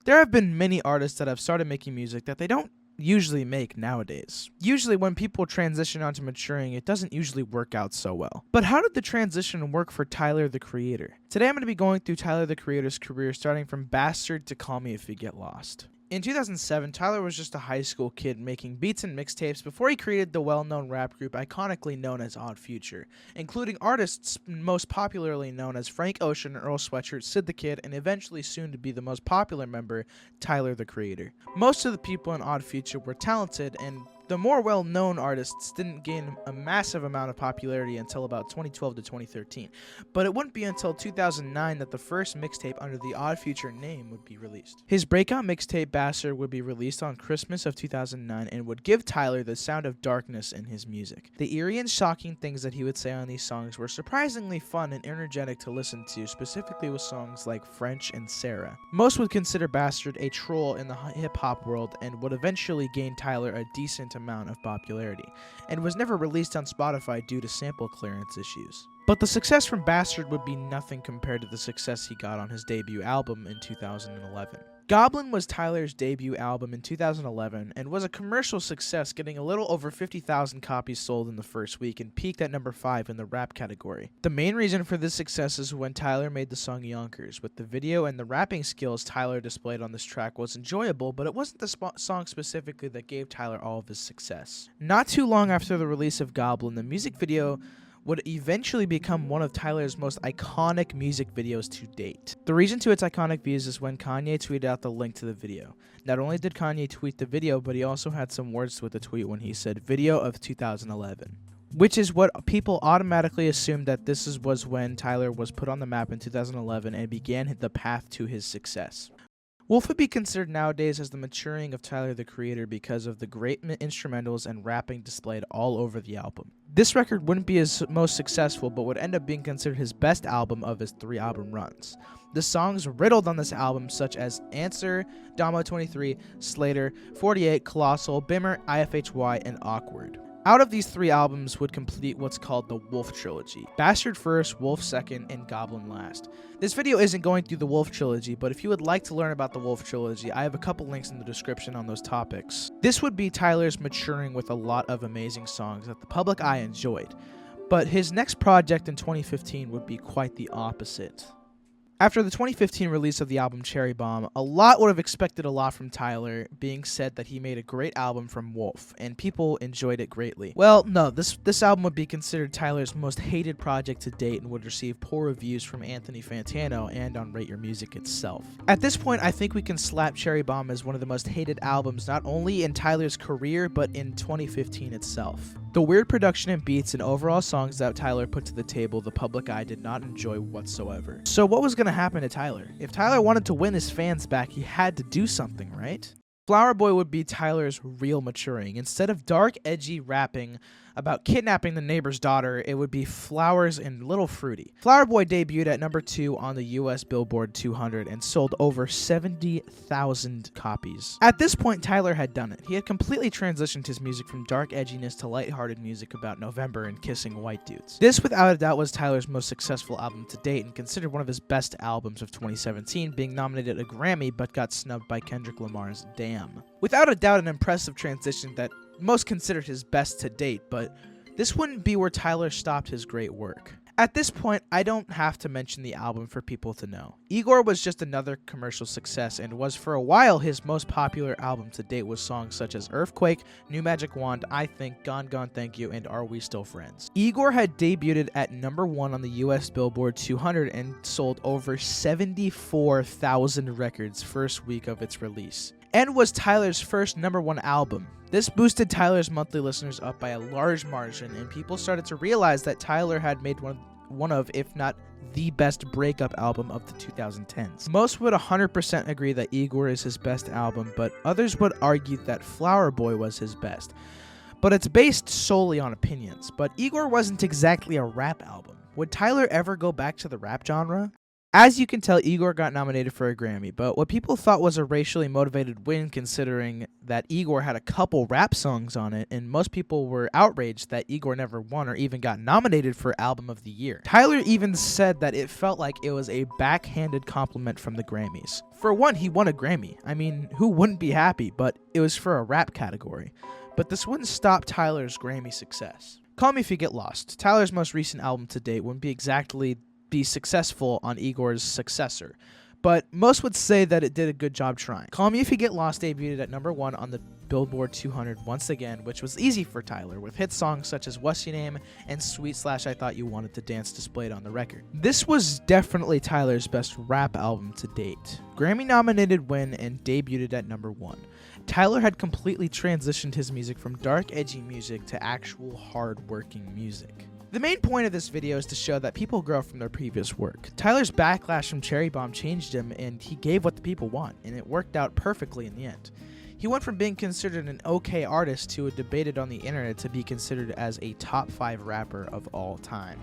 There have been many artists that have started making music that they don't usually make nowadays. Usually when people transition onto maturing, it doesn't usually work out so well. But how did the transition work for Tyler the Creator? Today I'm going to be going through Tyler the Creator's career starting from Bastard to Call Me If You Get Lost. In 2007, Tyler was just a high school kid making beats and mixtapes before he created the well-known rap group iconically known as Odd Future, including artists most popularly known as Frank Ocean, Earl Sweatshirt, Sid the Kid, and eventually soon to be the most popular member, Tyler the Creator. Most of the people in Odd Future were talented, and the more well-known artists didn't gain a massive amount of popularity until about 2012 to 2013, but it wouldn't be until 2009 that the first mixtape under the Odd Future name would be released. His breakout mixtape Bastard would be released on Christmas of 2009 and would give Tyler the sound of darkness in his music. The eerie and shocking things that he would say on these songs were surprisingly fun and energetic to listen to, specifically with songs like French and Sarah. Most would consider Bastard a troll in the hip-hop world and would eventually gain Tyler a decent amount of popularity, and was never released on Spotify due to sample clearance issues. But the success from Bastard would be nothing compared to the success he got on his debut album in 2011. Goblin was Tyler's debut album in 2011 and was a commercial success, getting a little over 50,000 copies sold in the first week and peaked at number 5 in the rap category. The main reason for this success is when Tyler made the song Yonkers. With the video and the rapping skills Tyler displayed on this track was enjoyable, but it wasn't the song specifically that gave Tyler all of his success. Not too long after the release of Goblin, the music video would eventually become one of Tyler's most iconic music videos to date. The reason to its iconic views is when Kanye tweeted out the link to the video. Not only did Kanye tweet the video, but he also had some words with the tweet when he said, "Video of 2011." Which is what people automatically assumed that was when Tyler was put on the map in 2011 and began the path to his success. Wolf would be considered nowadays as the maturing of Tyler the Creator because of the great instrumentals and rapping displayed all over the album. This record wouldn't be his most successful, but would end up being considered his best album of his 3 album runs. The songs riddled on this album, such as Answer, Damo 23, Slater, 48, Colossal, Bimmer, IFHY, and Awkward. Out of these 3 albums would complete what's called the Wolf Trilogy. Bastard first, Wolf second, and Goblin last. This video isn't going through the Wolf Trilogy, but if you would like to learn about the Wolf Trilogy, I have a couple links in the description on those topics. This would be Tyler's maturing with a lot of amazing songs that the public eye enjoyed, but his next project in 2015 would be quite the opposite. After the 2015 release of the album Cherry Bomb, a lot would have expected a lot from Tyler, being said that he made a great album from Wolf, and people enjoyed it greatly. Well, no, this album would be considered Tyler's most hated project to date and would receive poor reviews from Anthony Fantano and on Rate Your Music itself. At this point, I think we can slap Cherry Bomb as one of the most hated albums not only in Tyler's career, but in 2015 itself. The weird production and beats and overall songs that Tyler put to the table, the public eye did not enjoy whatsoever. So what was going to happen to Tyler? If Tyler wanted to win his fans back, he had to do something, right? Flower Boy would be Tyler's real maturing. Instead of dark, edgy rapping about kidnapping the neighbor's daughter, it would be Flowers and Little Fruity. Flower Boy debuted at number 2 on the US Billboard 200 and sold over 70,000 copies. At this point, Tyler had done it. He had completely transitioned his music from dark edginess to lighthearted music about November and kissing white dudes. This, without a doubt, was Tyler's most successful album to date and considered one of his best albums of 2017, being nominated a Grammy but got snubbed by Kendrick Lamar's Damn. Without a doubt, an impressive transition that most considered his best to date, but this wouldn't be where Tyler stopped his great work. At this point, I don't have to mention the album for people to know. Igor was just another commercial success and was for a while his most popular album to date with songs such as Earthquake, New Magic Wand, I Think, Gone Gone Thank You, and Are We Still Friends. Igor had debuted at number 1 on the US Billboard 200 and sold over 74,000 records first week of its release, and was Tyler's first number 1 album. This boosted Tyler's monthly listeners up by a large margin, and people started to realize that Tyler had made one of, if not the best breakup album of the 2010s. Most would 100% agree that Igor is his best album, but others would argue that Flower Boy was his best. But it's based solely on opinions. But Igor wasn't exactly a rap album. Would Tyler ever go back to the rap genre? As you can tell, Igor got nominated for a Grammy, but what people thought was a racially motivated win, considering that Igor had a couple rap songs on it, and most people were outraged that Igor never won or even got nominated for Album of the Year. Tyler even said that it felt like it was a backhanded compliment from the Grammys. For one, he won a Grammy. I mean, who wouldn't be happy? But it was for a rap category. But this wouldn't stop Tyler's Grammy success. Call Me If You Get Lost. Tyler's most recent album to date wouldn't be successful on Igor's successor, but most would say that it did a good job trying. Call Me If You Get Lost debuted at number 1 on the Billboard 200 once again, which was easy for Tyler, with hit songs such as What's Your Name and Sweet / I Thought You Wanted to Dance displayed on the record. This was definitely Tyler's best rap album to date. Grammy-nominated win and debuted at number 1. Tyler had completely transitioned his music from dark, edgy music to actual hard-working music. The main point of this video is to show that people grow from their previous work. Tyler's backlash from Cherry Bomb changed him, and he gave what the people want, and it worked out perfectly in the end. He went from being considered an okay artist to a debated on the internet to be considered as a top 5 rapper of all time.